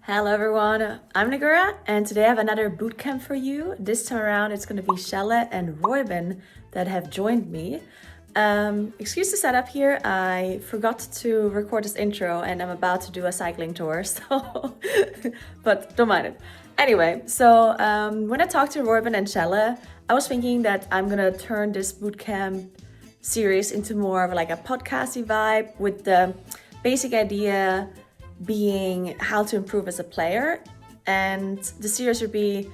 Hello everyone, I'm Naguura and today I have another bootcamp for you. This time around it's going to be Sjele and Roiben that have joined me. Excuse the setup here, I forgot to record this intro and I'm about to do a cycling tour, so but don't mind it. Anyway, so when I talked to Roiben and Sjele, I was thinking that I'm going to turn this bootcamp series into more of like a podcasty vibe with the basic idea being how to improve as a player, and the series would be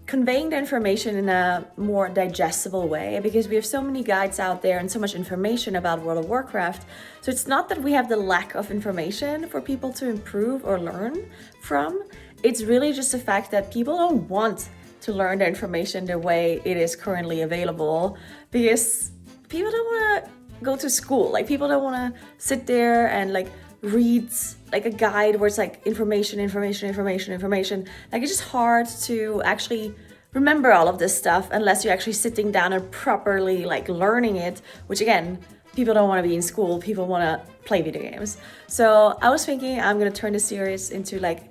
conveying the information in a more digestible way because we have so many guides out there and so much information about World of Warcraft. So it's not that we have the lack of information for people to improve or learn from. It's really just the fact that people don't want to learn the information the way it is currently available because people don't want to go to school. Like people don't want to sit there and like reads like a guide where it's like information. Like it's just hard to actually remember all of this stuff unless you're actually sitting down and properly like learning it, which again, people don't want to be in school, people want to play video games. So I was thinking I'm going to turn this series into like,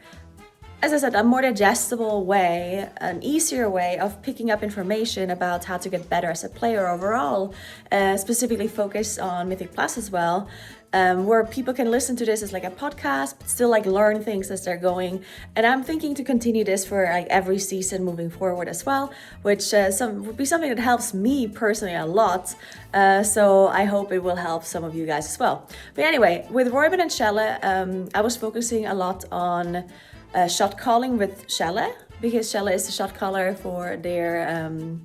as I said, a more digestible way, an easier way of picking up information about how to get better as a player overall, specifically focus on Mythic Plus as well, where people can listen to this as like a podcast, but still like learn things as they're going. And I'm thinking to continue this for like every season moving forward as well, which would be something that helps me personally a lot. So I hope it will help some of you guys as well. But anyway, with Roiben and Sjele, I was focusing a lot on shot calling with Shella because Shella is the shot caller for their M+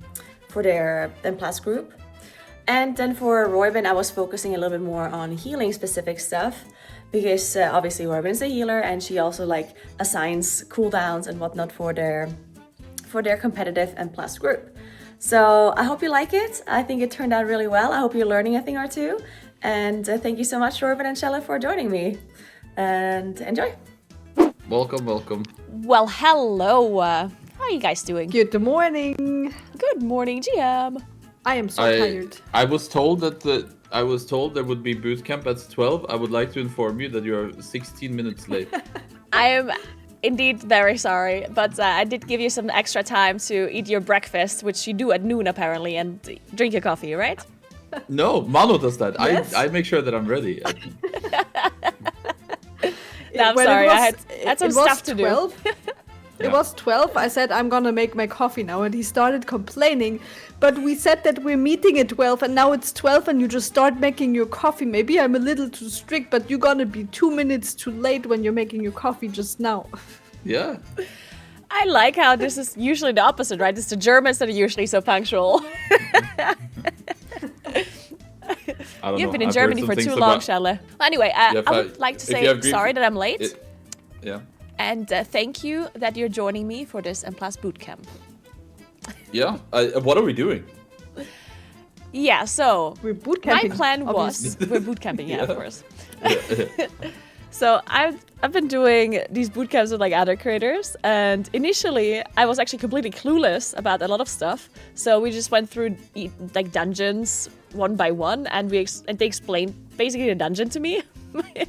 group. And then for Roiben, I was focusing a little bit more on healing specific stuff because obviously Roiben is a healer and she also like assigns cooldowns and whatnot for their competitive M+ group. So I hope you like it. I think it turned out really well. I hope you're learning a thing or two. And thank you so much, Roiben and Shella, for joining me. And enjoy. Welcome. Well, hello. How are you guys doing? Good morning. Good morning, GM. I am so tired. I was told that there would be bootcamp at 12. I would like to inform you that you are 16 minutes late. I am indeed very sorry, but I did give you some extra time to eat your breakfast, which you do at noon apparently, and drink your coffee, right? No, Mano does that. Yes. I make sure that I'm ready. No, I'm sorry. I had some stuff to do. It was 12. I said I'm gonna make my coffee now, and he started complaining. But we said that we're meeting at 12, and now it's 12, and you just start making your coffee. Maybe I'm a little too strict, but you're gonna be 2 minutes too late when you're making your coffee just now. Yeah. I like how this is usually the opposite, right? It's the Germans that are usually so punctual. You've been in Germany for too long, Shella. Anyway, I would like to say sorry that I'm late. Yeah. And thank you that you're joining me for this M+ bootcamp. Yeah. What are we doing? Yeah, so We're bootcamping. my plan was obviously. we're bootcamping, yeah, of course. Yeah. So I've been doing these bootcamps with like other creators, and initially I was actually completely clueless about a lot of stuff. So we just went through like dungeons one by one, and they explained basically the dungeon to me,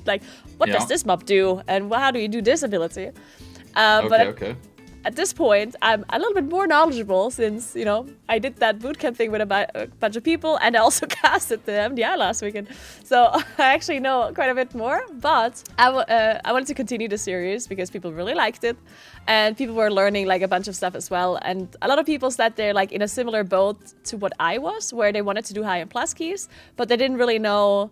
like what does this mob do, and how do you do this ability. Okay. At this point, I'm a little bit more knowledgeable since, I did that bootcamp thing with a bunch of people and I also casted the MDI last weekend. So I actually know quite a bit more, but I wanted to continue the series because people really liked it and people were learning like a bunch of stuff as well. And a lot of people said they're like in a similar boat to what I was, where they wanted to do high and plus keys, but they didn't really know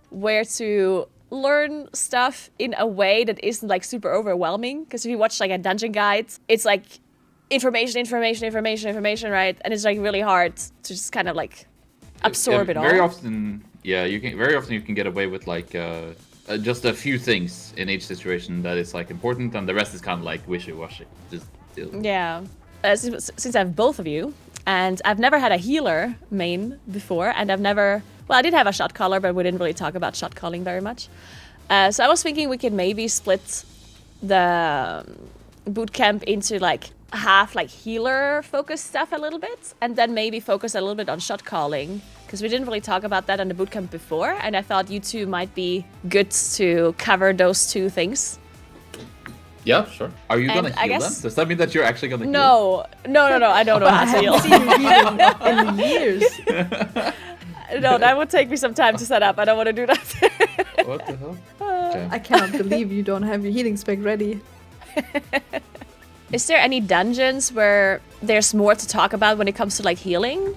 where to learn stuff in a way that isn't like super overwhelming, because if you watch like a dungeon guide, it's like information, right? And it's like really hard to just kind of like absorb it all. Very often you can get away with like just a few things in each situation that is like important, and the rest is kind of like wishy-washy. Yeah. Since I have both of you, and I've never had a healer main before, and I did have a shot caller, but we didn't really talk about shot calling very much. So I was thinking we could maybe split the bootcamp into like half like healer focused stuff a little bit, and then maybe focus a little bit on shot calling, because we didn't really talk about that on the bootcamp before, and I thought you two might be good to cover those two things. Yeah, sure. Are you And gonna I heal guess- them? Does that mean that you're actually gonna heal? No, I don't know I how to haven't heal. seen you healing in years. No, that would take me some time to set up. I don't want to do that. What the hell? Okay. I cannot believe you don't have your healing spec ready. Is there any dungeons where there's more to talk about when it comes to like healing?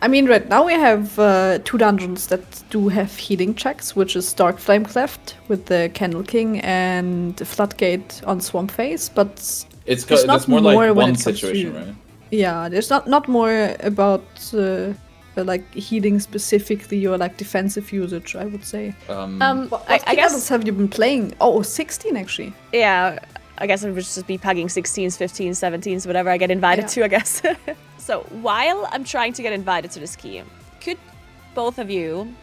I mean, right now we have 2 dungeons that do have healing checks, which is Dark Flame Cleft with the Candle King and Floodgate on Swamp Face, but It's There's not more more like when one it comes situation, to- right? yeah, there's not more about like healing specifically or like defensive usage, I would say. What I key guess levels have you been playing? Oh, 16 actually. yeah. I guess it would just be pugging 16s, 15s, 17s, whatever I get invited to, I guess. So while I'm trying to get invited to this key, could both of you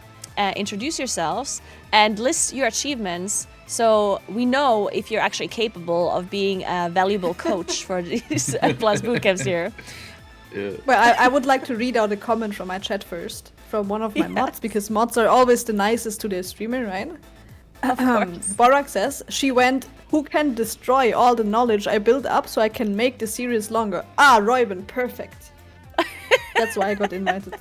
introduce yourselves and list your achievements so we know if you're actually capable of being a valuable coach for these plus bootcamps here. Yeah. Well, I would like to read out a comment from my chat first, from one of my mods, because mods are always the nicest to their streamer, right? Of course. Borak says, she went, who can destroy all the knowledge I built up so I can make the series longer? Ah, Roiben, perfect. That's why I got invited.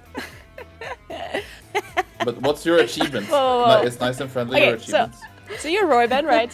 But what's your achievement? Whoa. It's nice and friendly, Okay, your achievements. So you're Roiben, right?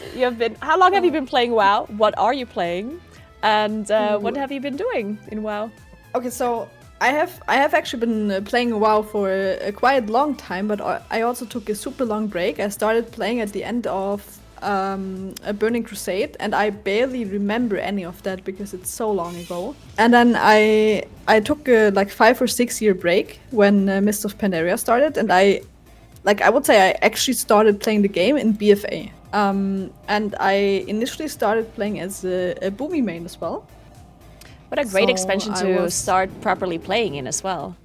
How long have you been playing WoW? What are you playing? And what have you been doing in WoW? Okay, so I have actually been playing WoW for a quite long time, but I also took a super long break. I started playing at the end of a Burning Crusade, and I barely remember any of that because it's so long ago. And then I took a like 5 or 6 year break when Mist of Pandaria started, and I would say I actually started playing the game in BFA. And I initially started playing as a Boomy main as well. What a great So expansion I to was- start properly playing in as well.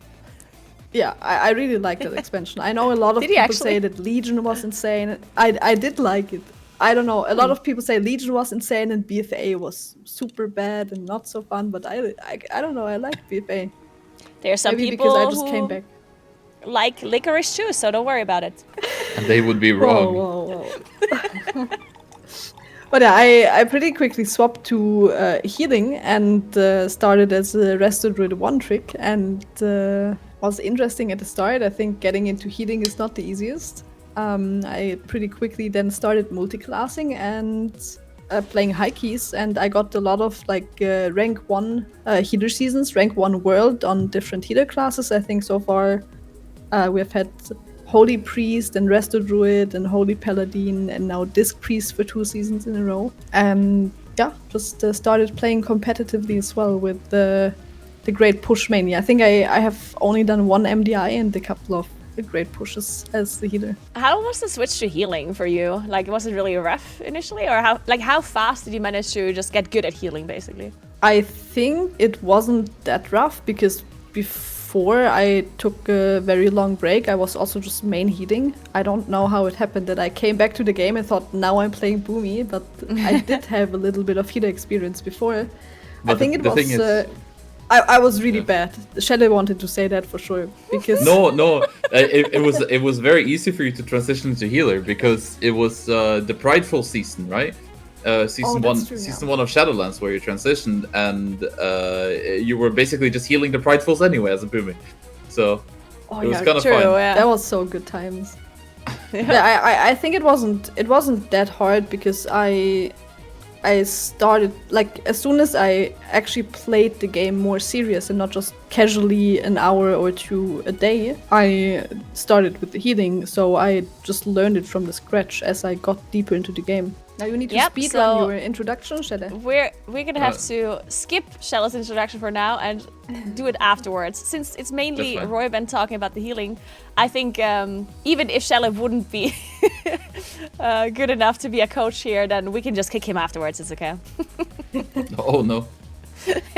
Yeah, I really liked that expansion. I know a lot of Did you people actually? say that Legion was insane. I did like it. I don't know. A lot of people say Legion was insane and BFA was super bad and not so fun. But I don't know. I like BFA. There are some Maybe people because I just who came back. like licorice too, so don't worry about it. And they would be Whoa, wrong. whoa, whoa. But yeah, I pretty quickly swapped to healing and started as a Rested Druid one trick, and was interesting at the start. I think getting into healing is not the easiest. I pretty quickly then started multi-classing and playing high keys, and I got a lot of like rank 1 healer seasons, rank 1 world on different healer classes. I think so far we've had Holy Priest and Resto Druid and Holy Paladin and now Disc Priest for 2 seasons in a row. And yeah, just started playing competitively as well with the Great Push Mania. I think I have only done 1 MDI and a couple of great pushes as the healer. How was the switch to healing for you? Like, was it really rough initially, or how fast did you manage to just get good at healing, basically? I think it wasn't that rough because before I took a very long break, I was also just main healing. I don't know how it happened that I came back to the game and thought, now I'm playing Boomy, but I did have a little bit of healer experience before. But I think the it thing was... is- I was really bad. Shella wanted to say that for sure because No, it was very easy for you to transition to healer because it was the Prideful season, right? Season that's one, true, yeah. season 1 of Shadowlands, where you transitioned, and you were basically just healing the Pridefuls anyway as a booming. So Oh, it was yeah, kind of true, fun. yeah. that was so good times. Yeah, I think it wasn't that hard because I started like as soon as I actually played the game more serious and not just casually an hour or 2 a day, I started with the healing, so I just learned it from the scratch as I got deeper into the game. Now you need to Yep, speedrun so- your introduction, Shella. We're gonna have to skip Shella's introduction for now and do it afterwards. Since it's mainly That's fine. Roiben talking about the healing, I think even if Shella wouldn't be good enough to be a coach here, then we can just kick him afterwards. It's okay. Oh no.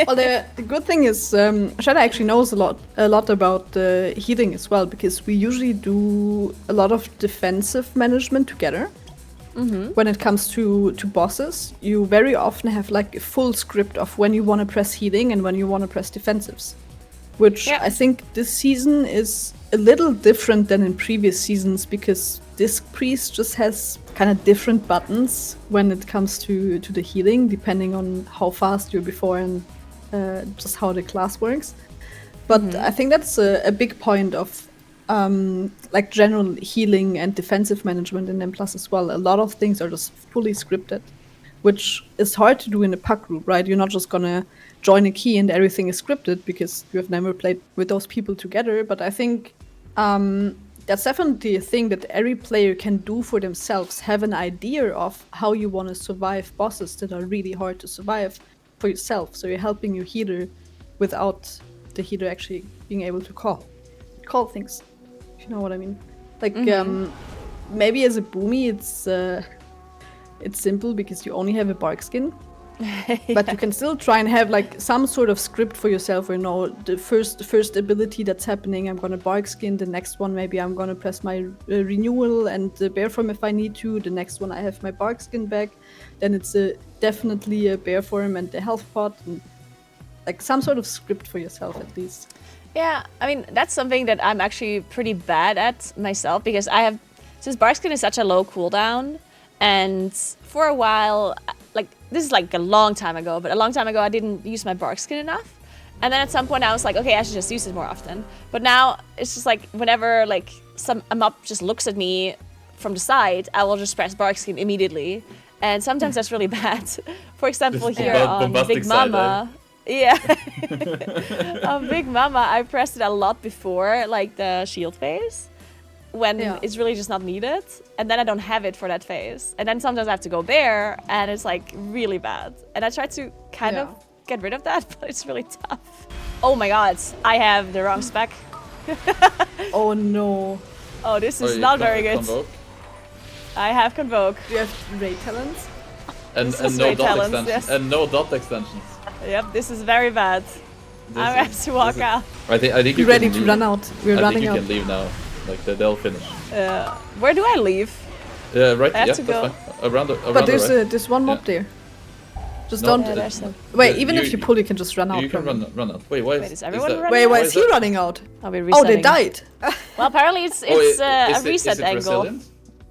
Well, the good thing is Shella actually knows a lot about healing as well, because we usually do a lot of defensive management together. When it comes to bosses, you very often have like a full script of when you want to press healing and when you want to press defensives, which Yeah. I think this season is a little different than in previous seasons because Disc Priest just has kind of different buttons when it comes to the healing, depending on how fast you're before and just how the class works. But I think that's a big point of like general healing and defensive management in M+ as well. A lot of things are just fully scripted, which is hard to do in a pug group, right? You're not just gonna join a key and everything is scripted because you have never played with those people together. But I think that's definitely a thing that every player can do for themselves. Have an idea of how you want to survive bosses that are really hard to survive for yourself. So you're helping your healer without the healer actually being able to call things. If you know what I mean. Like maybe as a boomy, it's simple because you only have a bark skin. But you can still try and have like some sort of script for yourself, or the first ability that's happening, I'm gonna bark skin. The next one, maybe I'm gonna press my renewal and bear form if I need to. The next one, I have my bark skin back. Then it's definitely a bear form and the health pot, and like some sort of script for yourself at least. Yeah, I mean, that's something that I'm actually pretty bad at myself, because since bark skin is such a low cooldown, and for a while, like, this is like a long time ago, but a long time ago I didn't use my bark skin enough. And then at some point I was like, okay, I should just use it more often. But now it's just like whenever like a mob just looks at me from the side, I will just press bark skin immediately. And sometimes that's really bad. For example, here on Big Mama. Yeah. On Big Mama, I pressed it a lot before, like the shield phase, when it's really just not needed, and then I don't have it for that phase, and then sometimes I have to go bear, and it's like really bad. And I try to kind of get rid of that, but it's really tough. Oh my god, I have the wrong spec. Oh no. Oh, this is not very good. Convoke. I have Convoke. Do you have raid talents? And no dot extensions. Yes. And no dot extensions. Yep, this is very bad. I have to walk out. I think you're ready to run out. We're running out. I think you can leave now. Like they'll finish. Where do I leave? Yeah, right. I have to go. Around but there's one mob there. Just don't. Wait, even if you pull, you can just run out. You can run out. Wait, why is everyone running out? Wait, why is he running out? Oh, they died. Well, apparently it's a reset angle. Resilient?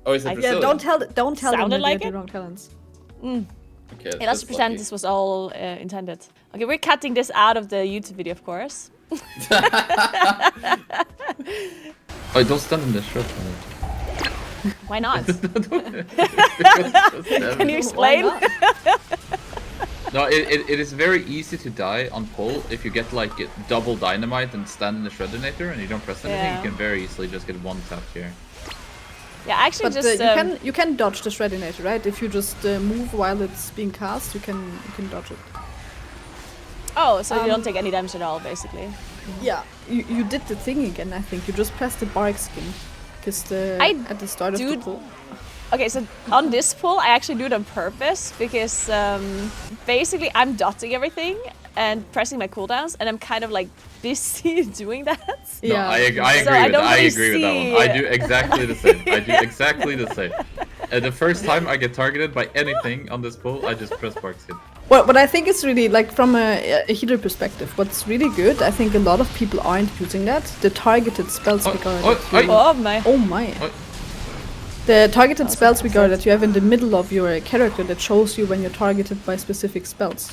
Oh, is it yeah, don't tell them that like you had the wrong talents. Okay, yeah, let's pretend this was all intended. Okay, we're cutting this out of the YouTube video, of course. Oh, don't stand in the shot. Why not? Can you explain? No, it is very easy to die on pull if you get like double dynamite and stand in the shreddinator and you don't press anything. You can very easily just get one tap here. Yeah, actually, but you can dodge the shreddinator, right? If you just move while it's being cast, you can dodge it. Oh, so you don't take any damage at all, basically. Yeah, you did the thing again. I think you just pressed the bark skin, because at the start of the pull. Okay, so on this pull, I actually do it on purpose because basically I'm dotting everything and pressing my cooldowns, and I'm kind of like busy doing that. No, I agree with that. I agree with that one. I do exactly the same. I do exactly the same. And the first time I get targeted by anything on this pull, I just press bark skin. Well, what I think is really, like, from a healer perspective, what's really good, I think a lot of people aren't using that. The targeted spells we got. Oh my. Oh my. The targeted spells we got that you have in the middle of your character that shows you when you're targeted by specific spells.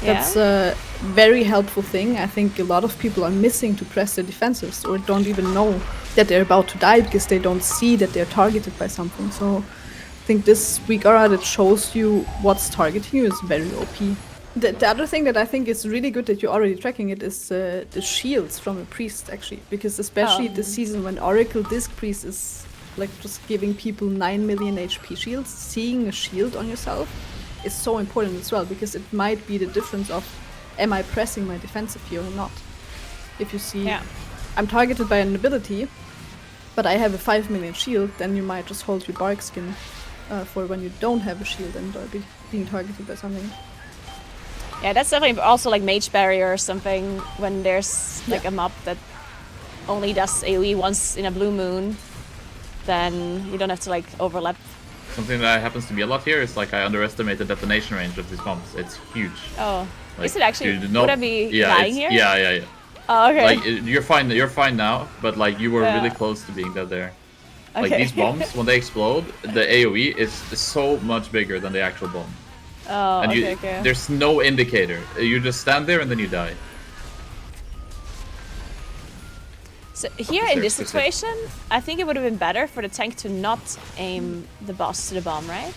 Yeah. That's a very helpful thing. I think a lot of people are missing to press their defensives or don't even know that they're about to die because they don't see that they're targeted by something. So I think this weak aura that shows you what's targeting you is very OP. The other thing that I think is really good that you're already tracking it is the shields from a priest, actually. Because especially this season when Oracle Disc Priest is like just giving people 9 million HP shields, seeing a shield on yourself is so important as well, because it might be the difference of am I pressing my defensive here or not. If you see I'm targeted by an ability, but I have a 5 million shield, then you might just hold your bark skin for when you don't have a shield and are being targeted by something. Yeah, that's definitely also like mage barrier or something when there's like a mob that only does AoE once in a blue moon, then you don't have to like overlap. Something that happens to be a lot here is like I underestimate the detonation range of these bombs. It's huge. Oh, like, is it actually? Would I be lying here? Yeah. Oh, okay. Like you're fine now, but like you were really close to being dead there. Like these bombs, when they explode, the AoE is so much bigger than the actual bomb. Oh, And okay. there's no indicator. You just stand there and then you die. So here in this situation, I think it would have been better for the tank to not aim the boss to the bomb, right?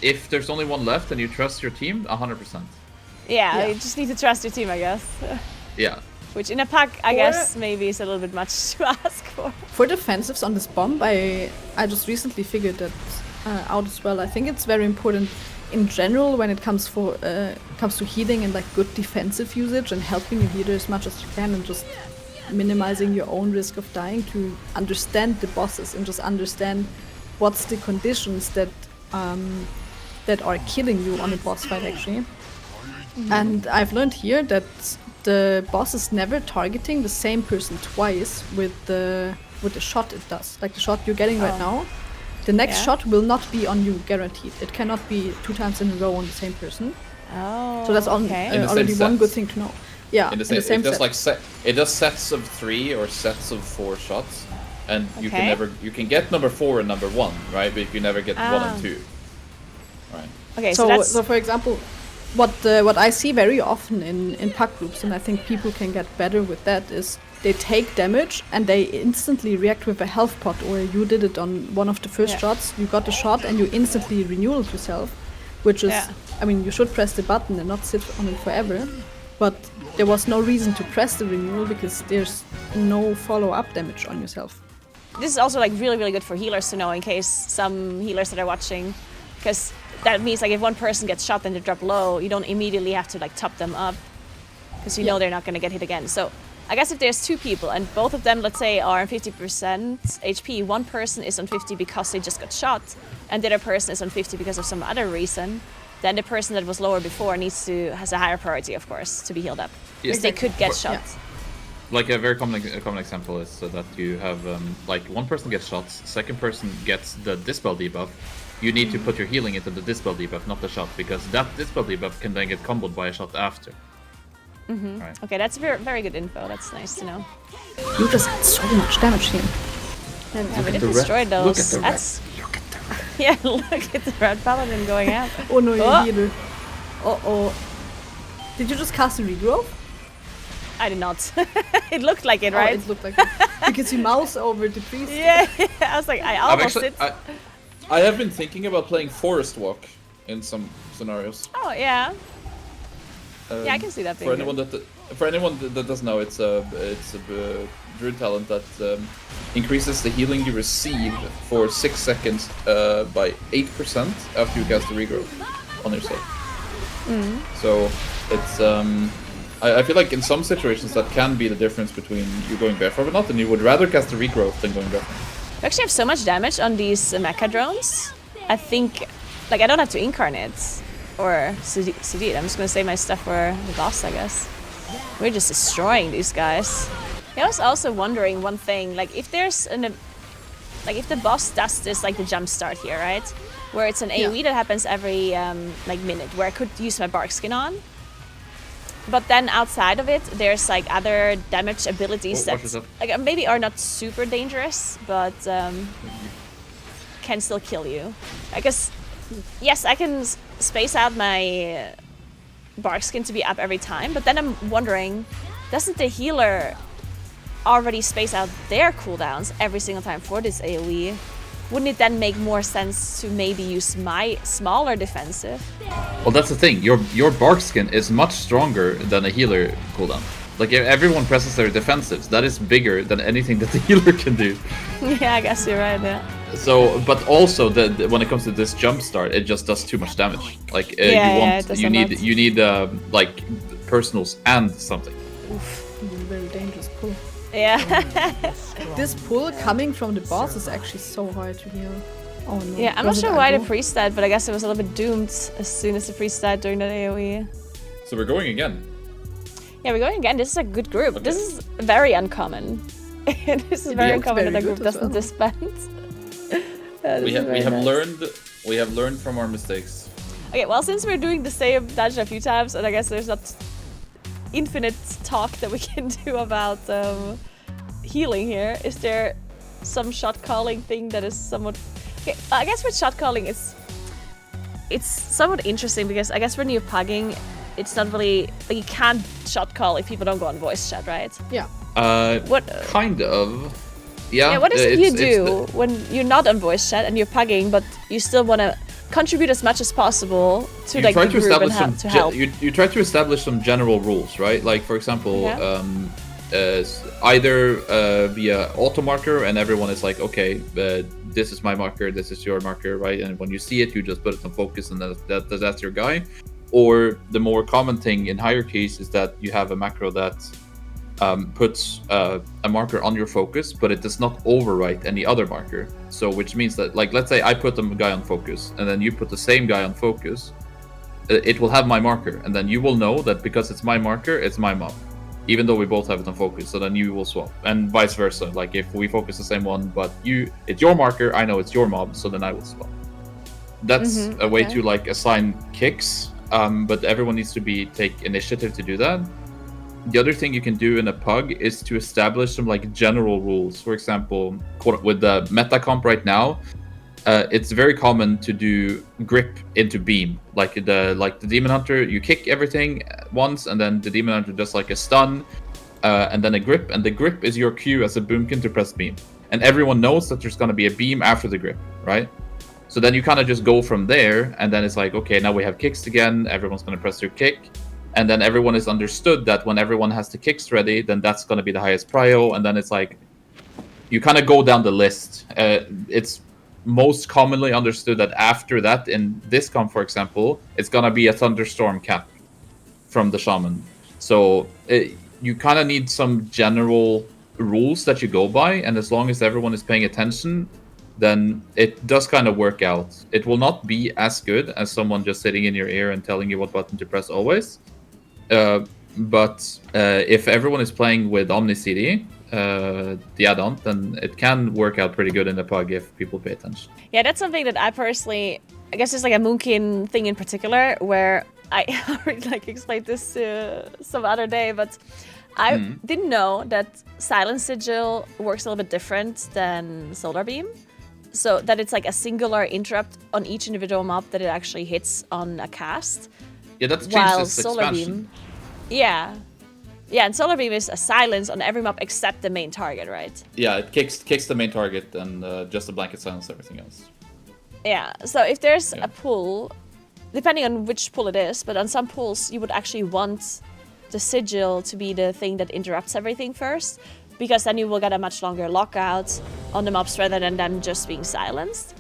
If there's only one left and you trust your team, 100%. Yeah, you just need to trust your team, I guess. Yeah. Which in a pack, I guess, maybe is a little bit much to ask for. For defensives on this bomb, I just recently figured that out as well. I think it's very important in general when it comes to healing and like good defensive usage and helping your healer as much as you can and just minimizing your own risk of dying, to understand the bosses and just understand what's the conditions that are killing you on a boss fight actually. And I've learned here that the boss is never targeting the same person twice with the shot it does. Like the shot you're getting right now, the next shot will not be on you, guaranteed. It cannot be 2 times in a row on the same person. Oh, so that's already one good thing to know. Yeah, in the same it does set. It does sets of 3 or sets of 4 shots, and you can get number 4 and number 1, right? But you never get 1 and 2, right? Okay, so for example, what I see very often in pack groups, and I think people can get better with that, is they take damage and they instantly react with a health pot, or you did it on one of the first shots. You got a shot and you instantly renewed yourself, which is, I mean, you should press the button and not sit on it forever. But there was no reason to press the renewal because there's no follow-up damage on yourself. This is also like really, really good for healers to know, in case some healers that are watching, because that means like if one person gets shot and they drop low, you don't immediately have to like top them up, because you know they're not going to get hit again. So I guess if there's 2 people and both of them, let's say, are on 50% HP, one person is on 50 because they just got shot, and the other person is on 50 because of some other reason, then the person that was lower before has a higher priority, of course, to be healed up. Because they could get shot. Like a very common example is that you have like one person gets shots, second person gets the dispel debuff. You need to put your healing into the dispel debuff, not the shot, because that dispel debuff can then get comboed by a shot after. Right. Okay, that's very, very good info. That's nice to know. You just had so much damage here. Yeah, we didn't destroy those. Look at the red. Yeah, look at the red paladin going out. Oh no, your healer. Uh-oh. Did you just cast a regrowth? I did not. It looked like it, right? It looked like it. Because you mouse over the priest. Yeah, I was like, I almost did. I have been thinking about playing Forest Walk in some scenarios. Oh, yeah. Yeah, I can see that being For anyone that doesn't know, it's a druid talent that increases the healing you receive for 6 seconds by 8% after you cast a regrowth on yourself. So it's I feel like in some situations that can be the difference between you going barefoot or not, and you would rather cast a regrowth than going barefoot. We actually have so much damage on these mecha drones. I think, like, I don't have to incarnate or Sudit. I'm just gonna save my stuff for the boss, I guess. We're just destroying these guys. I was also wondering one thing, like if there's if the boss does this, like the jump start here, right? Where it's an AoE that happens every like minute, where I could use my bark skin on. But then outside of it, there's like other damage abilities that like maybe are not super dangerous, but can still kill you. I guess, yes, I can space out my bark skin to be up every time, but then I'm wondering, doesn't the healer already space out their cooldowns every single time for this AoE? Wouldn't it then make more sense to maybe use my smaller defensive? Well, that's the thing. Your bark skin is much stronger than a healer cooldown. Like, if everyone presses their defensives, that is bigger than anything that the healer can do. Yeah, I guess you're right, yeah. So, but also, when it comes to this jump start, it just does too much damage. Like, you need like, personals and something. Oof, very dangerous pull. Yeah. This pull coming from the boss is actually so hard to heal. Oh no. Yeah, I'm not sure why the priest died, but I guess it was a little bit doomed as soon as the priest died during that AoE. So we're going again. Yeah, we're going again. This is a good group. Okay. This is very uncommon. This is very uncommon that a group doesn't disband. We have learned from our mistakes. Okay, well, since we're doing the same dungeon a few times, and I guess there's not infinite talk that we can do about healing here, is there some shot calling thing that is somewhat. Okay, I guess with shot calling, it's somewhat interesting because I guess when you're pugging, it's not really like you can't shot call if people don't go on voice chat, right? Yeah. What Kind of. Yeah. what is it you do it's when you're not on voice chat and you're pugging, but you still want to contribute as much as possible to like the group and to help? You try to establish some general rules, right? Like for example, Yeah. either via auto marker, and everyone is like, okay, this is my marker, this is your marker, right? And when you see it, you just put it on focus, and that's your guy. Or the more common thing in hierarchies is that you have a macro that puts a marker on your focus, but it does not overwrite any other marker. So which means that, like, let's say I put a guy on focus, and then you put the same guy on focus, it will have my marker, and then you will know that because it's my marker, it's my mob, even though we both have it on focus. So then you will swap, and vice versa. Like if we focus the same one, but it's your marker, I know it's your mob, so then I will swap. That's a way to like assign kicks, but everyone needs to take initiative to do that. The other thing you can do in a pug is to establish some like general rules. For example, with the meta comp right now, it's very common to do grip into beam. Like the demon hunter, you kick everything once, and then the demon hunter does like a stun, and then a grip, and the grip is your cue as a boomkin to press beam. And everyone knows that there's gonna be a beam after the grip, right? So then you kind of just go from there, and then it's like, okay, now we have kicks again. Everyone's gonna press their kick. And then everyone is understood that when everyone has the kicks ready, then that's going to be the highest prio. And then it's like, you kind of go down the list. It's most commonly understood that after that, in this comp, for example, it's going to be a thunderstorm cap from the shaman. So you kind of need some general rules that you go by. And as long as everyone is paying attention, then it does kind of work out. It will not be as good as someone just sitting in your ear and telling you what button to press always. But if everyone is playing with Omni CD, the add-on, then it can work out pretty good in the pug if people pay attention. Yeah, that's something that I personally, I guess it's like a Moonkin thing in particular, where I already like explained this some other day, but I didn't know that Silent Sigil works a little bit different than Solar Beam. So that it's like a singular interrupt on each individual mob that it actually hits on a cast. Yeah, that's changed While this Solar expansion. Beam, yeah, and Solar Beam is a silence on every mob except the main target, right? Yeah, it kicks the main target and just a blanket silence everything else. Yeah, so if there's a pool, depending on which pool it is, but on some pools you would actually want the sigil to be the thing that interrupts everything first, because then you will get a much longer lockout on the mobs rather than them just being silenced.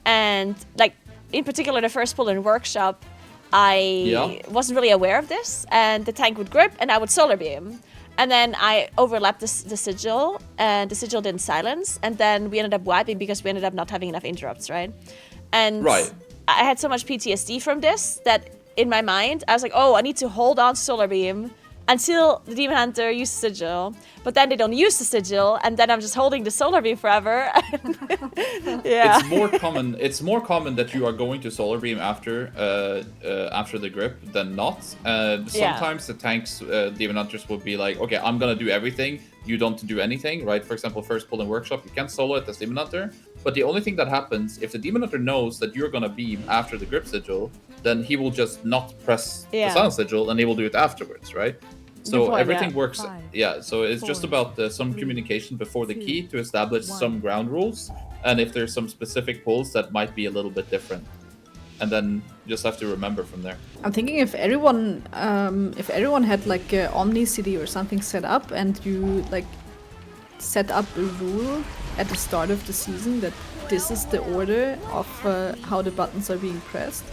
And like in particular, the first pool in Workshop, I wasn't really aware of this, and the tank would grip and I would Solar Beam. And then I overlapped the sigil, and the sigil didn't silence, and then we ended up wiping because we ended up not having enough interrupts, right? And I had so much PTSD from this that in my mind, I was like, oh, I need to hold on to Solar Beam until the Demon Hunter uses Sigil. But then they don't use the Sigil, and then I'm just holding the Solar Beam forever. Yeah. It's more common that you are going to Solar Beam after the grip than not. Sometimes the tanks, Demon Hunters will be like, okay, I'm gonna do everything. You don't do anything, right? For example, first pull in Workshop, you can't solo it as Demon Hunter. But the only thing that happens, if the Demon Hunter knows that you're gonna beam after the grip sigil, then he will just not press the silence sigil, and he will do it afterwards, right? So everything works. So it's just about some communication before the key to establish some ground rules, and if there's some specific pulls that might be a little bit different, and then you just have to remember from there. I'm thinking if everyone had like a Omni CD or something set up, and you like set up a rule at the start of the season that this is the order of how the buttons are being pressed,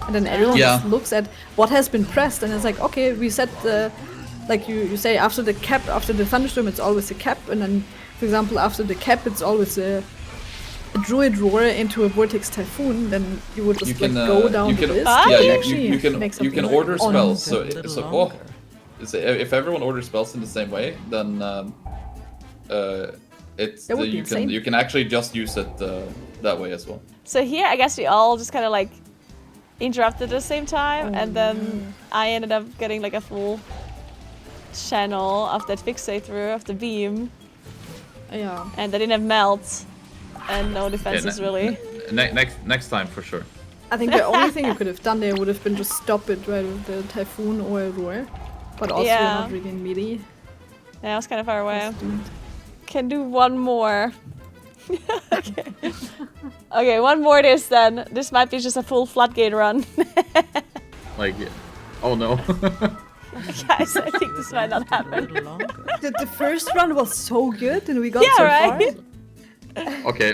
and then everyone just looks at what has been pressed, and it's like, okay, we set the, like you say, after the cap, after the thunderstorm, it's always a cap, and then, for example, after the cap, it's always a druid roar into a vortex typhoon. Then you would just go down the list. You can order spells. So if everyone orders spells in the same way, then you can actually just use it that way as well. So here, I guess we all just kind of like interrupted at the same time, and then I ended up getting like a full channel of that fixate through of the beam. Yeah. And they didn't have melt and no defenses really. Next time for sure. I think the only thing you could have done there would have been just stop it right with the Typhoon or a Roar. But also Yeah. not really in melee. Yeah, I was kind of far away. Just do it. Can do one more. Okay. Okay, one more this then. This might be just a full Floodgate run. Like, oh no. Guys, I think this might not happen. The first run was so good and we got Yeah, so right? far. Okay,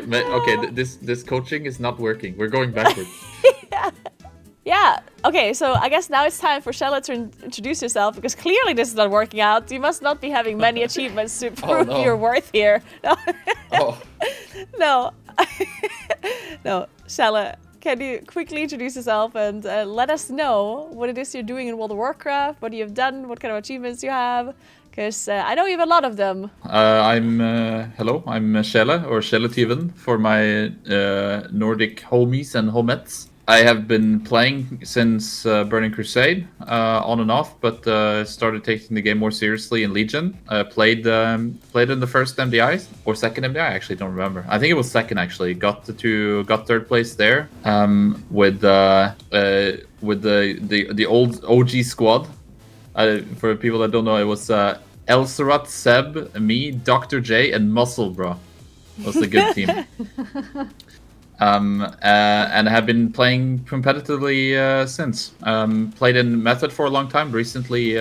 this coaching is not working. We're going backwards. Yeah. Okay, so I guess now it's time for Shella to introduce yourself because clearly this is not working out. You must not be having many achievements to prove no. your worth here. No. Oh, No. No. Shella, can you quickly introduce yourself and let us know what it is you're doing in World of Warcraft, what you've done, what kind of achievements you have? Because I know you have a lot of them. Hello, I'm Sjele or Sjelle for my Nordic homies and homettes. I have been playing since Burning Crusade, on and off, but started taking the game more seriously in Legion. Played in the first MDI or second MDI. I actually don't remember. I think it was second actually. Got third place there with the old OG squad. For people that don't know, it was Elsarat, Seb, me, Dr. J, and Muscle Bro. Was a good team. And have been playing competitively since. Played in Method for a long time. Recently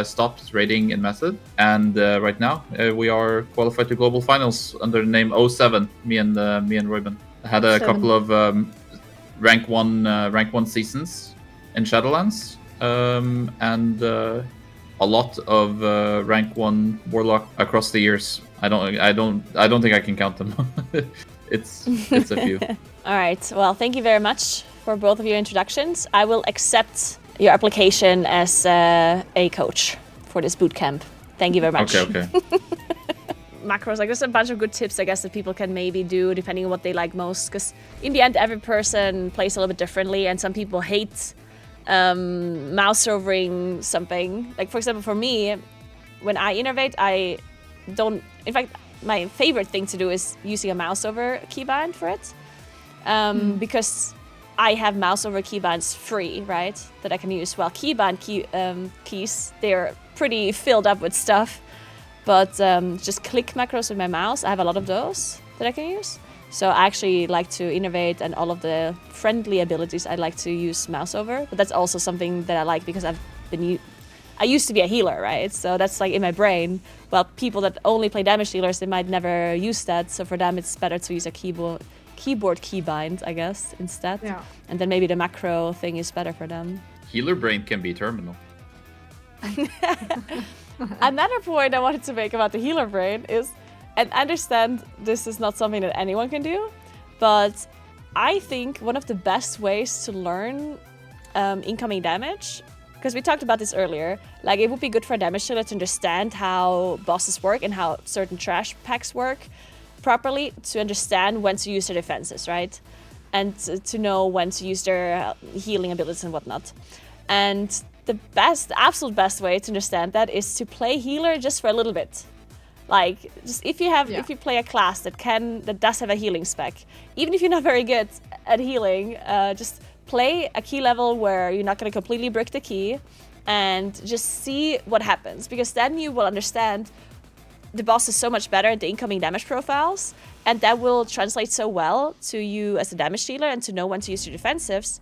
stopped raiding in Method, and right now we are qualified to global finals under the name 07. Me and Roiben had a couple of rank one seasons in Shadowlands, and a lot of rank 1 Warlock across the years. I don't think I can count them. It's a few. All right. Well, thank you very much for both of your introductions. I will accept your application as a coach for this bootcamp. Thank you very much. Okay. Macros, like there's a bunch of good tips, I guess, that people can maybe do depending on what they like most. Because in the end, every person plays a little bit differently, and some people hate mouse overing something. Like for example, for me, when I innovate, I don't. In fact, my favorite thing to do is using a mouse over keybind for it, because I have mouse over keybinds free, right? That I can use. Well, keybind keys, they're pretty filled up with stuff, but just click macros with my mouse, I have a lot of those that I can use. So I actually like to innovate, and all of the friendly abilities I like to use mouse over. But that's also something that I like because I used to be a healer, right? So that's like in my brain. Well, people that only play damage dealers, they might never use that. So for them, it's better to use a keyboard keybind, I guess, instead. Yeah. And then maybe the macro thing is better for them. Healer brain can be terminal. Another point I wanted to make about the healer brain is, and I understand this is not something that anyone can do, but I think one of the best ways to learn incoming damage, because we talked about this earlier, like it would be good for a damage dealer to understand how bosses work and how certain trash packs work properly, to understand when to use their defenses, right? And to know when to use their healing abilities and whatnot. And the absolute best way to understand that is to play healer just for a little bit. Like, just if you play a class that does have a healing spec, even if you're not very good at healing, just play a key level where you're not going to completely brick the key, and just see what happens, because then you will understand the boss is so much better at the incoming damage profiles, and that will translate so well to you as a damage dealer and to know when to use your defensives.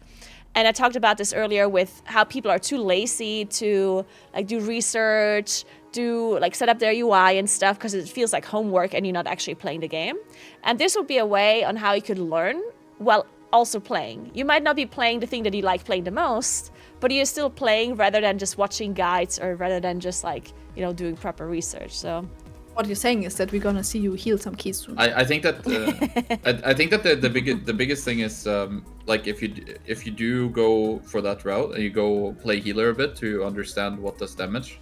And I talked about this earlier with how people are too lazy to like do research, set up their UI and stuff, because it feels like homework and you're not actually playing the game. And this would be a way on how you could learn while also playing. You might not be playing the thing that you like playing the most, but you're still playing rather than just watching guides or rather than just doing proper research. So what you're saying is that we're gonna see you heal some keys soon. I think that I think that the biggest thing is if you do go for that route and you go play healer a bit to understand what does damage,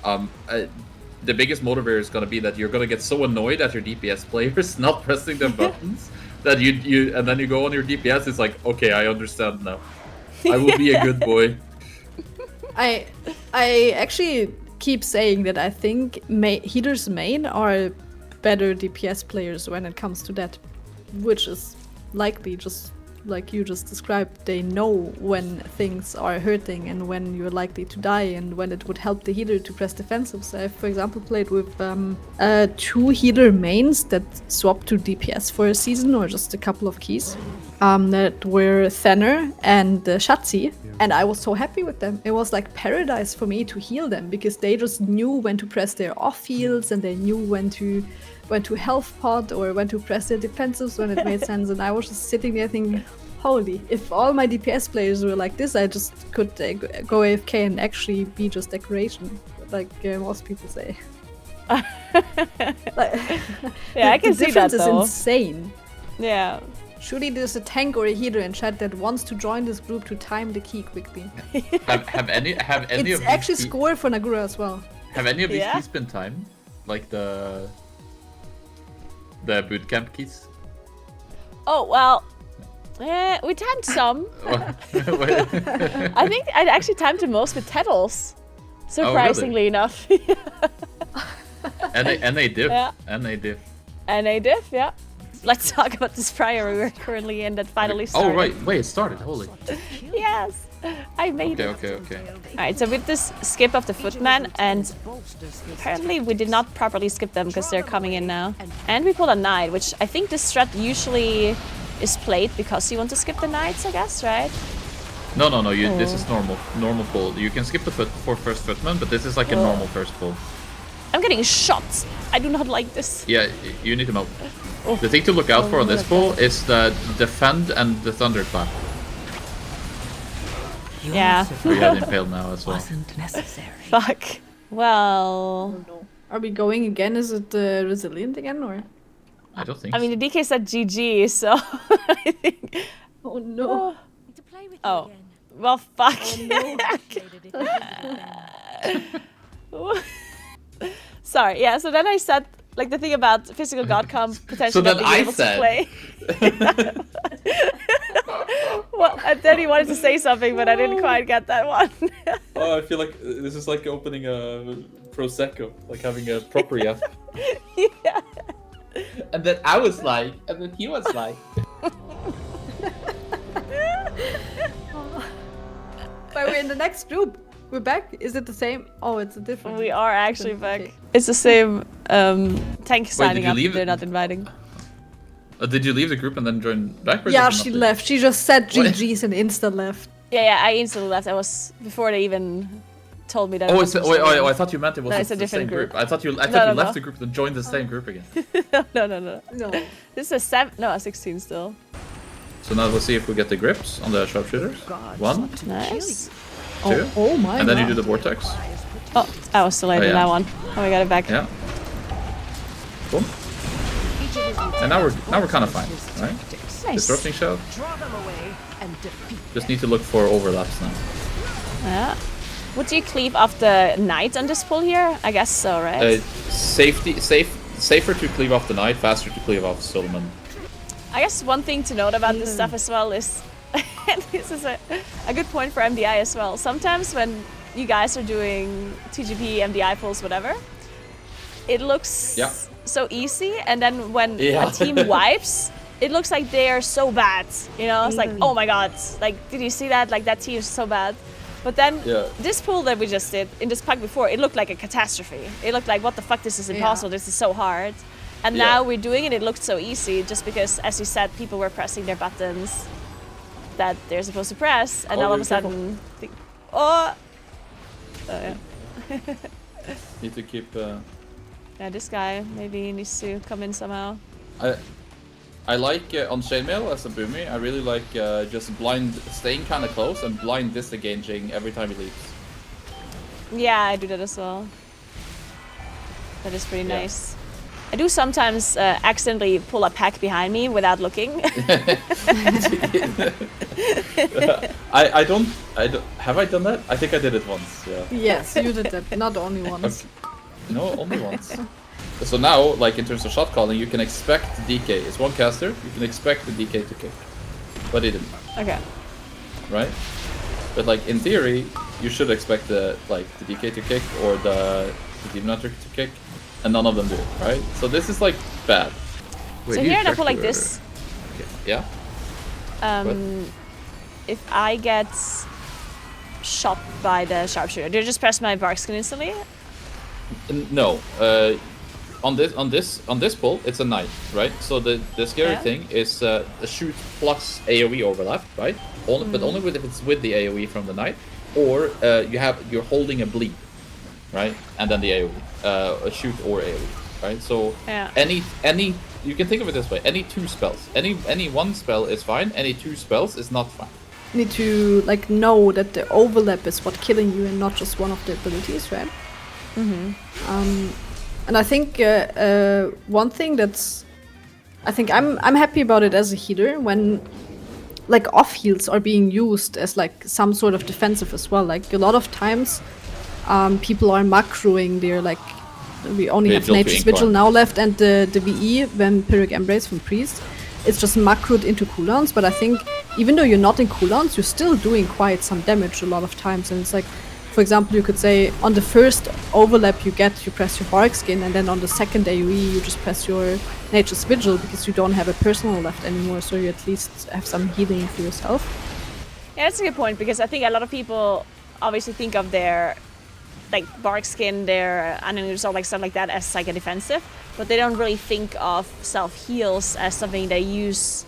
the biggest motivator is gonna be that you're gonna get so annoyed at your DPS players not pressing the buttons that you and then you go on your DPS. It's like, okay, I understand now. I will be a good boy. I actually keep saying that I think healers main are better DPS players when it comes to that, which is likely just like you just described. They know when things are hurting and when you're likely to die and when it would help the healer to press defensive. So I've, for example, played with 2 healer mains that swapped to DPS for a season or just a couple of keys that were Thenner and Shatsi, and I was so happy with them. It was like paradise for me to heal them because they just knew when to press their off heals and they knew when to health pod or when to press their defensives when it made sense. And I was just sitting there thinking, holy, if all my DPS players were like this, I just could go AFK and actually be just decoration, like most people say. Yeah, I can see that though. The difference is insane. Yeah. Surely there's a tank or a healer in chat that wants to join this group to time the key quickly. Have any It's of actually these score for Naguura as well. have any of these Yeah. keys been timed? Like the bootcamp keys? Oh, well, we timed some. I think I actually timed the most with Tettles, surprisingly enough. and they diff. Yeah. And they diff. And a diff, yeah. Let's talk about this prior we're currently in that finally started. Oh right, wait, it started. Holy. Yes, I made it. Okay. Alright, so with this skip of the footman, and apparently we did not properly skip them because they're coming in now. And we pulled a knight, which I think this strat usually is played because you want to skip the knights, I guess, right? No. This is normal pull. You can skip the first footman, but this is like a normal first pull. I'm getting shot. I do not like this. Yeah, you need to move. The thing to look out for on this pull is the defend and the thunderclap. Yeah. We have impaled now as well. Wasn't necessary. Fuck. Well, Are we going again? Is it resilient again or? I don't think. I mean the DK said GG, so I think. Oh no. To play with Oh. you again. Well, fuck. Sorry. Yeah. So then I said like the thing about physical god comp potentially So then not being I able said- to play. Well, and then he wanted to say something, but I didn't quite get that one. Oh, I feel like this is like opening a prosecco, like having a proper yap. Yeah. And then I was like, and then he was like. But we're in the next group. We're back. Is it the same? Oh, it's a different. We are actually back. Okay. It's the same tank signing you up. leave They're it? not inviting. Did you leave the group and then join back? Or Yeah, did you she not leave? left. She just said What? GG's and insta left. Yeah, I instantly left. I was before they even told me that. Oh, I it's, was I thought you meant it was No, it's a the same different group. group. I thought you No, left no. the group and joined the same group again. no. No. This is a 16 still. So now we'll see if we get the grips on the sharpshooters. One, Nice. two, Oh my and then you god. do the vortex. Oh, I was still late Oh, in yeah. that one. Oh, we got it back. Yeah. Boom. And now we're kind of fine, right? Nice. Disrupting shell. Draw them away and defeat. Just need to look for overlaps now. Yeah. Would you cleave off the knight on this pull here? I guess so, right? Safer to cleave off the knight, faster to cleave off Solomon. I guess one thing to note about this stuff as well is, and this is a good point for MDI as well. Sometimes when you guys are doing TGP, MDI pulls, whatever, it looks Yeah. so easy, and then when Yeah. a team wipes, it looks like they are so bad. You know, it's like, oh my god, like, did you see that? Like, that team is so bad. But then Yeah. this pull that we just did in this pug before, it looked like a catastrophe. It looked like, what the fuck, this is impossible, this is so hard. And Yeah. now we're doing it, it looked so easy just because, as you said, people were pressing their buttons that they're supposed to press, and Oh, all of a be careful. sudden, oh yeah. Need to keep. Yeah, this guy maybe needs to come in somehow. I like on chainmail as a boomy. I really like just blind staying kind of close and blind disengaging every time he leaps. Yeah, I do that as well. That is pretty Yeah. nice. I do sometimes accidentally pull a pack behind me without looking. I don't. Have I done that? I think I did it once. Yeah. Yes, you did that. Not only once. No, only once. So now, like in terms of shot calling, you can expect the DK. It's one caster. You can expect the DK to kick, but he didn't, Okay. right? But like in theory, you should expect the DK to kick or the the demon hunter to kick, and none of them do it, right? So this is like bad. Wait, So you here I check put like your- this. Yeah. If I get shot by the sharpshooter, do I just press my bark skin instantly? No. On this pull, it's a knight, right? So the scary Yeah. thing is a shoot plus AOE overlap, right? But only if it's with the AOE from the knight, or you're holding a bleed, right? And then the AOE, a shoot or AOE, right? So Yeah. any you can think of it this way: any two spells, any one spell is fine. Any two spells is not fine. Need to like know that the overlap is what killing you and not just one of the abilities, right? And I think one thing that's, I think I'm happy about it as a healer when like off heals are being used as like some sort of defensive as well. Like a lot of times, people are macroing their like, we only have Vigil to Nature's Vigil Inquire. now left, and the VE Vampiric Embrace from Priest. It's just macroed into cooldowns, but I think even though you're not in cooldowns, you're still doing quite some damage a lot of times. And it's like, for example, you could say on the first overlap you get, you press your bark skin, and then on the second AoE you just press your Nature's Vigil because you don't have a personal left anymore, so you at least have some healing for yourself. Yeah, that's a good point because I think a lot of people obviously think of their like bark skin, their enemies or like stuff like that as like a defensive, but they don't really think of self heals as something they use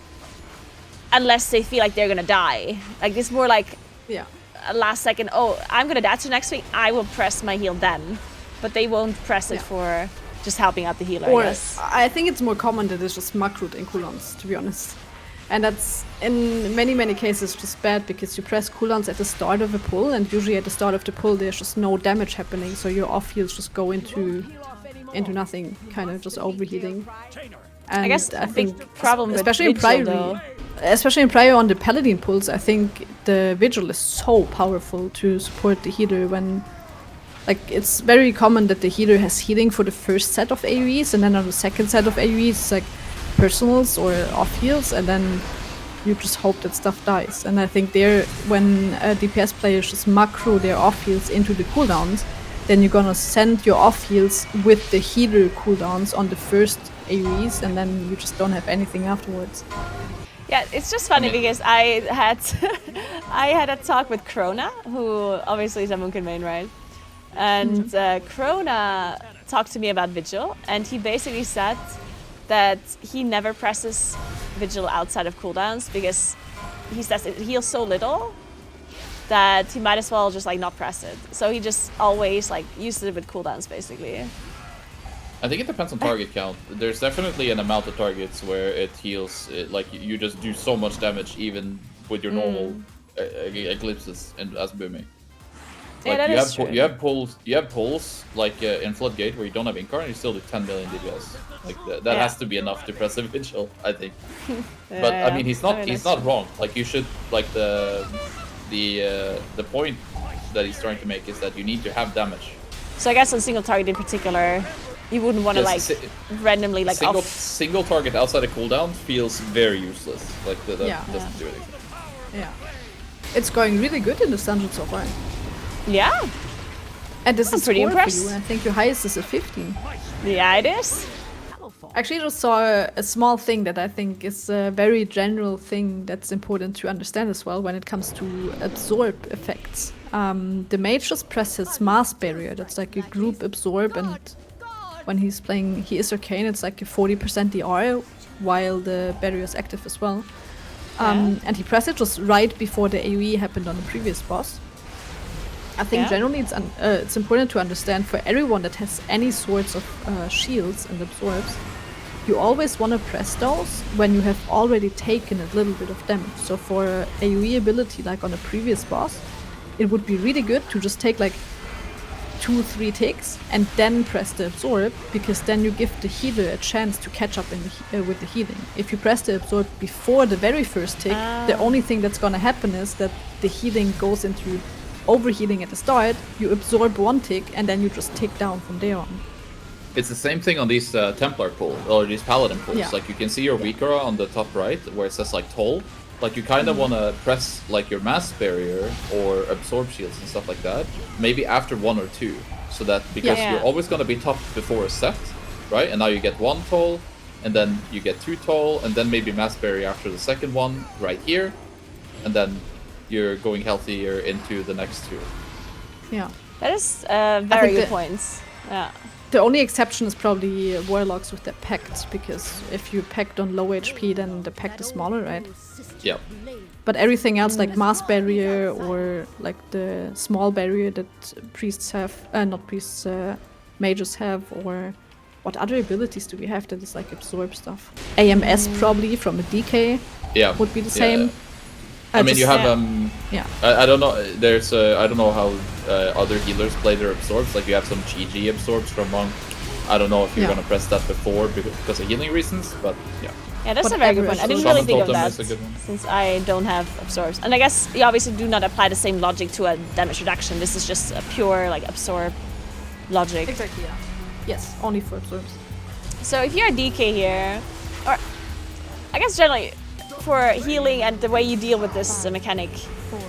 unless they feel like they're gonna die. Like it's more like Yeah. a last second. Oh, I'm gonna die to next week. I will press my heal then, but they won't press it Yeah. for just helping out the healer. Or I guess. I think it's more common that it's just macroed in cooldowns, to be honest. And that's in many cases just bad because you press cooldowns at the start of a pull, and usually at the start of the pull there's just no damage happening, so your off heals just go into nothing, kind of just overheating. And I guess a big problem with especially in Vigil, Priory, though. especially in Prior on the Paladin pulls, I think the Vigil is so powerful to support the healer when, like, it's very common that the healer has healing for the first set of AoEs, and then on the second set of AoEs, it's like personals or off heals, and then you just hope that stuff dies. And I think there, when DPS players just macro their off heals into the cooldowns, then you're gonna send your off heals with the healer cooldowns on the first AoEs, and then you just don't have anything afterwards. Yeah, it's just funny because I had I had a talk with Krona, who obviously is a Munkin main, right? And Krona talked to me about Vigil, and he basically said that he never presses Vigil outside of cooldowns because he says it heals so little that he might as well just like not press it. So he just always like uses it with cooldowns basically. I think it depends on target count. There's definitely an amount of targets where it heals, like you just do so much damage even with your normal eclipses and as booming. Yeah, Like that is true. you have pulls like in Floodgate where you don't have Incarn, you still do 10 million DPS. Like that Yeah. has to be enough to press a Vigil, I think. Yeah, But yeah. I mean, he's I mean, not that's not true. wrong. Like you should like the point that he's trying to make is that you need to have damage. So I guess on single target in particular, you wouldn't want to Yes, like randomly like off. single target outside a cooldown feels very useless. Like that Yeah. doesn't do anything. Yeah. It's going really good in this dungeon so far. Yeah, And this I'm is pretty score impressed. for you. I think your highest is a 15. yeah, it is. Actually, I just saw a small thing that I think is a very general thing that's important to understand as well when it comes to absorb effects. The mage just presses mass barrier. That's like a group absorb, and when he's playing, he is arcane. It's like a 40% DR, while the barrier is active as well. And he pressed it just right before the AoE happened on the previous boss. I think Yeah. generally it's important to understand for everyone that has any sorts of shields and absorbs, you always want to press those when you have already taken a little bit of damage. So for a AoE ability like on a previous boss, it would be really good to just take like 2-3 ticks and then press the absorb, because then you give the healer a chance to catch up in with the healing. If you press the absorb before the very first tick, the only thing that's gonna happen is that the healing goes into overhealing at the start, you absorb one tick, and then you just tick down from there on. It's the same thing on these Templar pulls or these Paladin pulls. Yeah. Like you can see your weaker on the top right where it says like toll. Like you kind of want to press like your mass barrier or absorb shields and stuff like that. Maybe after 1 or 2, so that because Yeah. you're always gonna be top before a set, right? And now you get 1 toll, and then you get 2 toll, and then maybe mass barrier after the second one right here, and then you're going healthier into the next 2. Yeah. That is very think good that- points. Yeah. The only exception is probably warlocks with their pact, because if you pact on low HP, then the pact is smaller, right? Yeah. But everything else, like mass barrier or like the small barrier that priests have, not priests, mages have, or what other abilities do we have that is like absorb stuff? AMS probably from a DK Yeah. would be the Yeah. same. I mean, you have Yeah. I don't know. There's I don't know how other healers play their absorbs. Like you have some GG absorbs from Monk. I don't know if you're Yeah. gonna press that before because of healing reasons, but yeah. Yeah, that's a very good Whatever point. I didn't Shaman really think of Totem that is a good one. since I don't have absorbs. And I guess you obviously do not apply the same logic to a damage reduction. This is just a pure like absorb logic. Exactly, yeah. Yes, only for absorbs. So if you're a DK here, or I guess generally for healing and the way you deal with this mechanic,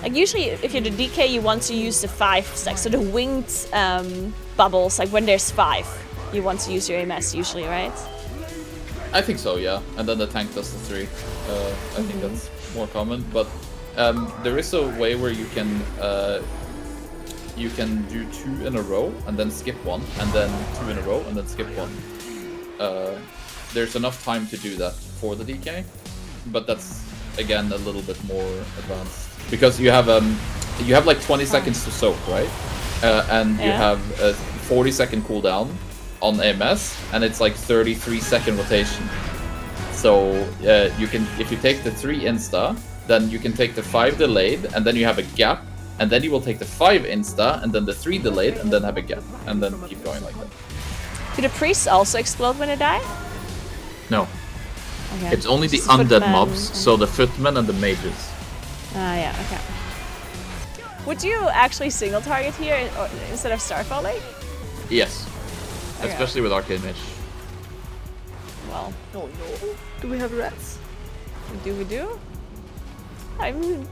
like usually if you're the DK, you want to use the 5 stacks. So the winged bubbles, like when there's 5, you want to use your AMS usually, right? I think so, yeah. And then the tank does the 3. I think that's more common. But there is a way where you can do 2 in a row and then skip 1, and then 2 in a row and then skip 1. There's enough time to do that for the DK, but that's again a little bit more advanced because you have like 20 seconds to soak, right? And you have a 40-second cooldown on AMS, and it's like 33-second rotation. So you can, if you take the 3 insta, then you can take the 5 delayed, and then you have a gap, and then you will take the 5 insta, and then the 3 delayed, and then have a gap, and then keep going like that. Do the priests also explode when they die? No, Okay. it's only the Just undead footmen mobs, and- so the footmen and the mages. Yeah, okay. Would you actually single target here instead of starfalling? Yes, Okay. especially with Arcade Mage. Well, Do we have rats? we do? I'm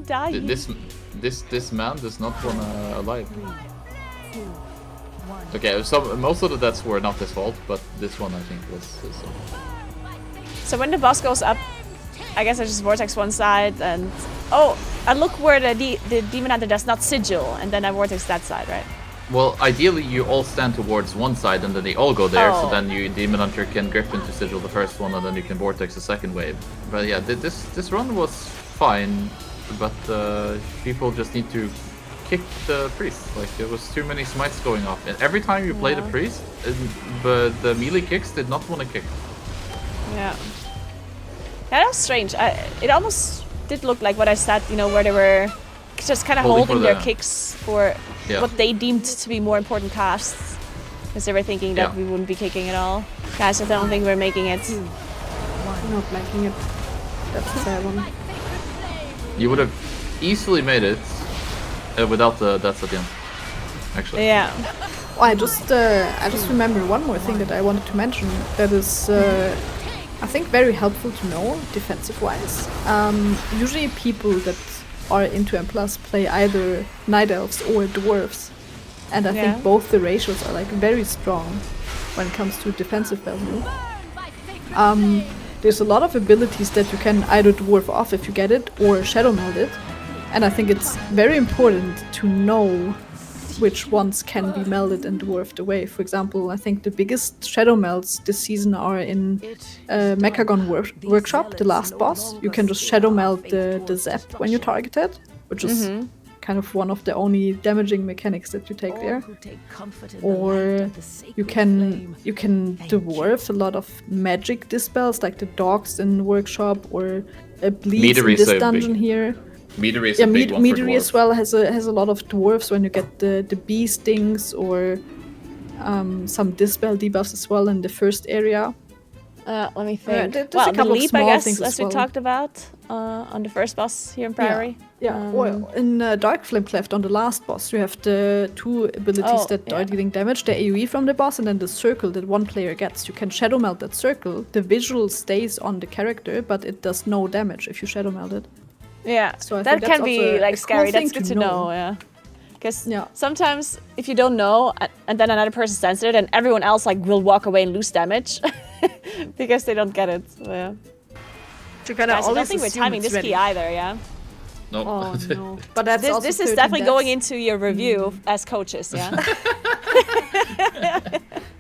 dying. This man does not want alive. Okay, so most of the deaths were not his fault, but this one I think was. So when the boss goes up, I guess I just vortex one side and I look where the demon hunter does not sigil, and then I vortex that side, right? Well, ideally you all stand towards one side and then they all go there, so Oh. then you Demon Hunter can grip into sigil the first one and then you can vortex the second wave. But yeah, this run was fine, but people just need to kick the priest. Like there was too many smites going off, and every time you play the Yeah. priest, but the melee kicks did not want to kick. Yeah. That was strange. It almost did look like what I said, where they were just kind of Holding for holding their the- kicks for Yeah. what they deemed to be more important casts. Because they were thinking that Yeah. we wouldn't be kicking at all. Guys, I don't think we're making it. We're not making it. That's a sad one. You would have easily made it without the deaths at the end. Actually. Yeah. Oh, I just remember one more thing that I wanted to mention that is, I think, very helpful to know defensive-wise. Usually people that are into M+ play either Night Elves or Dwarves, and I Yeah. think both the ratios are like very strong when it comes to defensive value. There's a lot of abilities that you can either dwarf off if you get it or shadow meld it, and I think it's very important to know which ones can be melded and dwarfed away. For example, I think the biggest shadow melds this season are in Mechagon Workshop, the last boss. You can just shadow meld the Zap when you target it, which is kind of one of the only damaging mechanics that you take there. Or you can dwarf a lot of magic dispels, like the dogs in Workshop, or bleeds in Meadery is this a dungeon big- here. Meadery is Yeah, a big one for Meadery as dwarves. well has a lot of dwarfs when you get the bee stings or some dispel debuffs as well in the first area. Let me think. there's a Well, the couple of leap, I small guess, things as as we well. talked about on the first boss here in Priory. Yeah, or in Dark Flame Cleft on the last boss, you have the 2 abilities that are dealing damage, the AoE from the boss, and then the circle that one player gets. You can shadow meld that circle. The visual stays on the character, but it does no damage if you shadow meld it. Yeah, So I that think that's can be also a like cool scary. thing That's good to to know. know. Yeah. Because Yeah. sometimes if you don't know and then another person sends it and everyone else like will walk away and lose damage because they don't get it. So, yeah. You gotta Guys, I don't always think we're assume timing it's this key ready. either, yeah? No. Oh no! But that's This, also this is 13 definitely going deaths. into your review as coaches, yeah?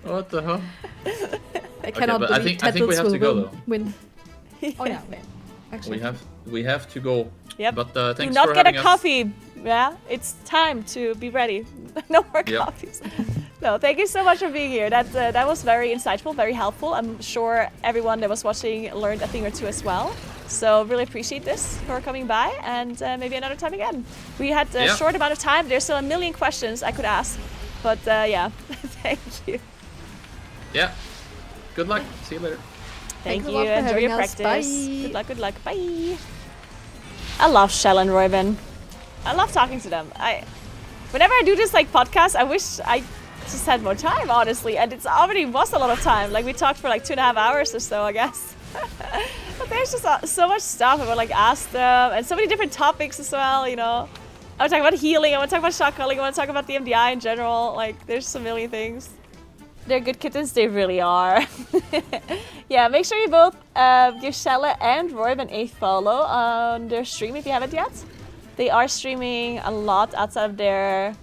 What the hell? I cannot but I believe think we Tettles have will to go, though. win. Oh yeah, okay. Actually, We have to go. Yep. But Do thanks not for get a having us. coffee, yeah? It's time to be ready. No more Yep. coffees. No, thank you so much for being here. That was very insightful, very helpful. I'm sure everyone that was watching learned a thing or two as well. So really appreciate this for coming by, and maybe another time again. We had a Yeah. short amount of time. There's still a million questions I could ask, but yeah, thank you. Yeah. Good luck. See you later. Thank Thanks a you. lot for Enjoy your having us. practice. Bye. Good luck. Good luck. Bye. I love Sjele and Roiben. I love talking to them. Whenever I do this like podcast, I wish I just had more time, honestly. And it's already was a lot of time. Like we talked for like 2.5 hours or so, I guess. But there's just so much stuff I would like ask them, and so many different topics as well. You know, I want to talk about healing. I want to talk about shotcalling. I want to talk about the MDI in general. Like there's a million things. They're good kittens, they really are. Yeah, make sure you both give Sjele and Roiben a follow on their stream if you haven't yet. They are streaming a lot outside of their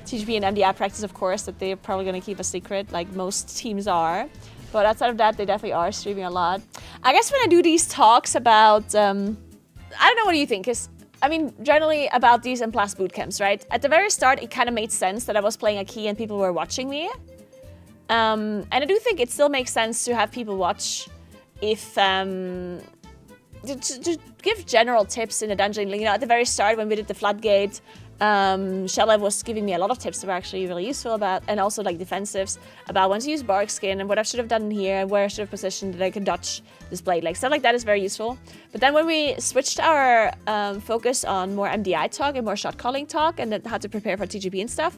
TGP and MDI practice, of course, that they're probably going to keep a secret, like most teams are. But outside of that, they definitely are streaming a lot. I guess when I do these talks about, I don't know, what do you think? Because I mean, generally about these and plus bootcamps, right? At the very start, it kind of made sense that I was playing a key and people were watching me. And I do think it still makes sense to have people watch if to give general tips in the dungeon. You know, at the very start when we did the Floodgate, Shella was giving me a lot of tips that were actually really useful about, and also like defensives about when to use bark skin and what I should have done here, where I should have positioned that I could dodge this blade. Like stuff like that is very useful. But then when we switched our focus on more MDI talk and more shot calling talk and then how to prepare for TGP and stuff,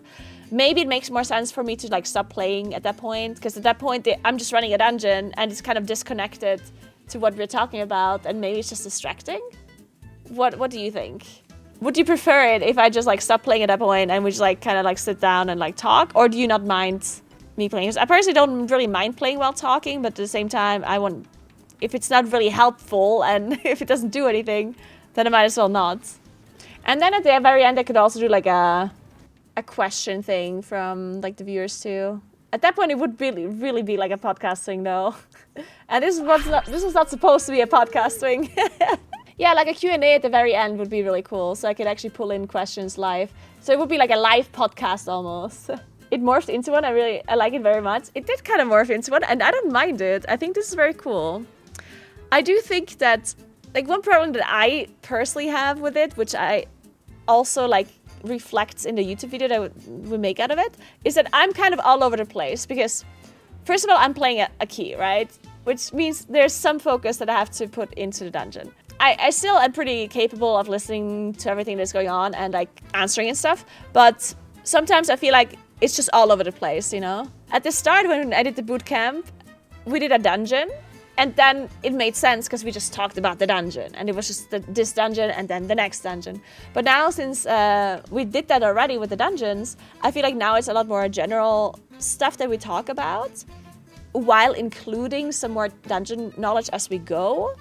maybe it makes more sense for me to like stop playing at that point, because at that point I'm just running a dungeon and it's kind of disconnected to what we're talking about, and maybe it's just distracting. What do you think? Would you prefer it if I just like stop playing at that point and we just like kind of like sit down and like talk, or do you not mind me playing? I personally don't really mind playing while talking, but at the same time, I want, if it's not really helpful and if it doesn't do anything, then I might as well not. And then at the very end, I could also do like a question thing from like the viewers too. At that point, it would really be like a podcast thing though. And this was not supposed to be a podcast thing. Yeah, like a Q&A at the very end would be really cool, so I could actually pull in questions live. So it would be like a live podcast almost. It morphed into one. I like it very much. It did kind of morph into one, and I don't mind it. I think this is very cool. I do think that, like, one problem that I personally have with it, which I also like reflects in the YouTube video that we make out of it, is that I'm kind of all over the place because, first of all, I'm playing a key, right? Which means there's some focus that I have to put into the dungeon. I still am pretty capable of listening to everything that's going on and like answering and stuff, but sometimes I feel like it's just all over the place, you know? At the start when I did the bootcamp, we did a dungeon, and then it made sense because we just talked about the dungeon, and it was just this dungeon and then the next dungeon. But now since we did that already with the dungeons, I feel like now it's a lot more general stuff that we talk about, while including some more dungeon knowledge as we go.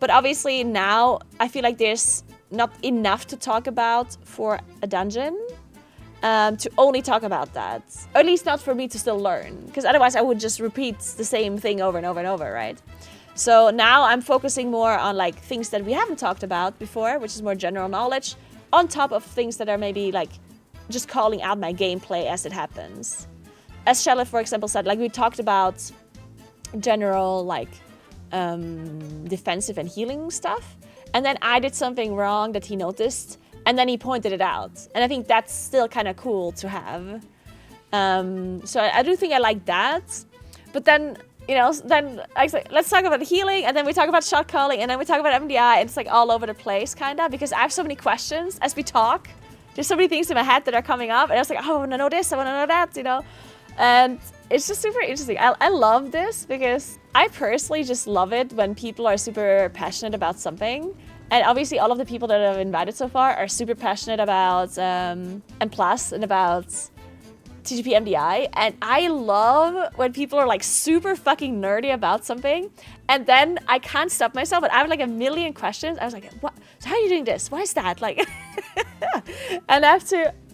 But obviously now I feel like there's not enough to talk about for a dungeon to only talk about that. Or at least not for me to still learn, because otherwise I would just repeat the same thing over and over and over, right? So now I'm focusing more on like things that we haven't talked about before, which is more general knowledge, on top of things that are maybe like just calling out my gameplay as it happens. As Shella, for example, said, like we talked about general like defensive and healing stuff, and then I did something wrong that he noticed, and then he pointed it out, and I think that's still kind of cool to have. So I do think I like that, but then, you know, then I say, let's talk about healing, and then we talk about shot calling, and then we talk about MDI, and it's like all over the place kind of, because I have so many questions as we talk. There's so many things in my head that are coming up, and I was like, oh, I want to know this, I want to know that, you know, and it's just super interesting. I love this because I personally just love it when people are super passionate about something And obviously all of the people that I've invited so far are super passionate about M+ and about TGP MDI, and I love when people are like super fucking nerdy about something, and then I can't stop myself, and I have like a million questions. I was like, what? So how are you doing this? Why is that? Like, and I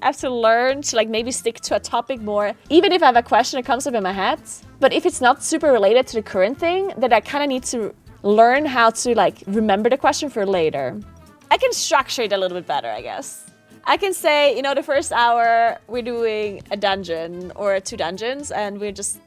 have to learn to like maybe stick to a topic more, even if I have a question that comes up in my head. But if it's not super related to the current thing, then I kind of need to learn how to like remember the question for later. I can structure it a little bit better, I guess. I can say, you know, the first hour we're doing a dungeon or 2 dungeons, and we're just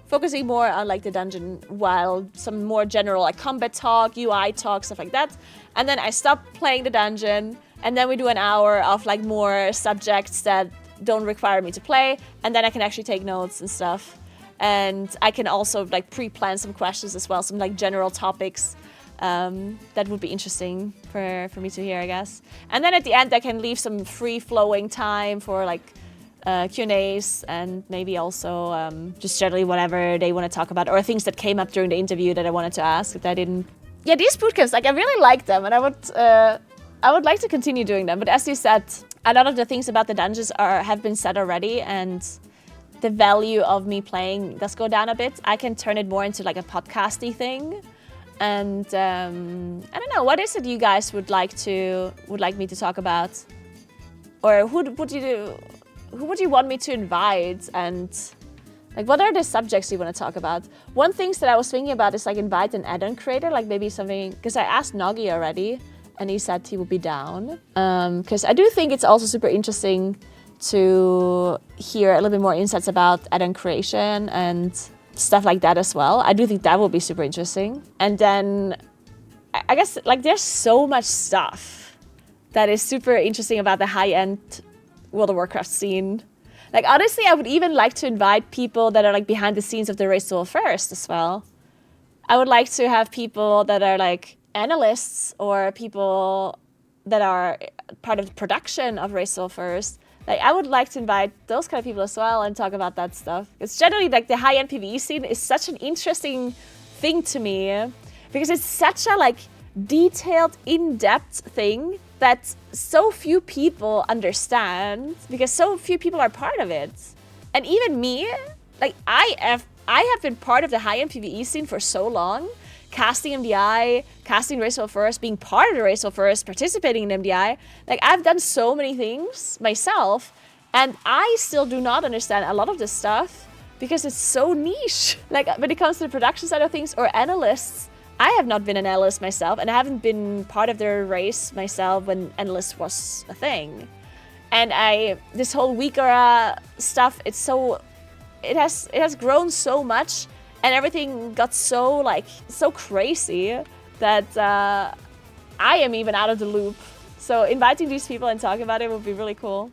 focusing more on like the dungeon, while some more general like combat talk, UI talk, stuff like that. And then I stop playing the dungeon, and then we do an hour of like more subjects that don't require me to play, and then I can actually take notes and stuff. And I can also like pre-plan some questions as well, some like general topics that would be interesting for me to hear, I guess. And then at the end I can leave some free-flowing time for like Q&As, and maybe also just generally whatever they want to talk about, or things that came up during the interview that I wanted to ask that I didn't. Yeah, these bootcamps, like I really like them, and I would like to continue doing them. But as you said, a lot of the things about the dungeons have been said already, and the value of me playing does go down a bit. I can turn it more into like a podcasty thing. And I don't know, what is it you guys would like me to talk about, or who would you want me to invite, and like what are the subjects you want to talk about? One thing that I was thinking about is like invite an add-on creator, like maybe something, because I asked Noggy already and he said he would be down, because I do think it's also super interesting to hear a little bit more insights about add-on creation and stuff like that as well. I do think that will be super interesting. And then I guess like there's so much stuff that is super interesting about the high-end World of Warcraft scene. Like honestly, I would even like to invite people that are like behind the scenes of the Race to War First as well. I would like to have people that are like analysts, or people that are part of the production of Race to War First. Like, I would like to invite those kind of people as well and talk about that stuff. It's generally like the high-end PvE scene is such an interesting thing to me, because it's such a like detailed, in-depth thing that so few people understand, because so few people are part of it. And even me, like I have been part of the high-end PvE scene for so long, casting MDI, casting Race War First, being part of the Race War First, participating in MDI. Like, I've done so many things myself, and I still do not understand a lot of this stuff because it's so niche. Like, when it comes to the production side of things, or analysts, I have not been an analyst myself, and I haven't been part of the race myself when analyst was a thing. And this whole Weekera stuff, it has grown so much, and everything got so crazy that I am even out of the loop. So inviting these people and talking about it would be really cool.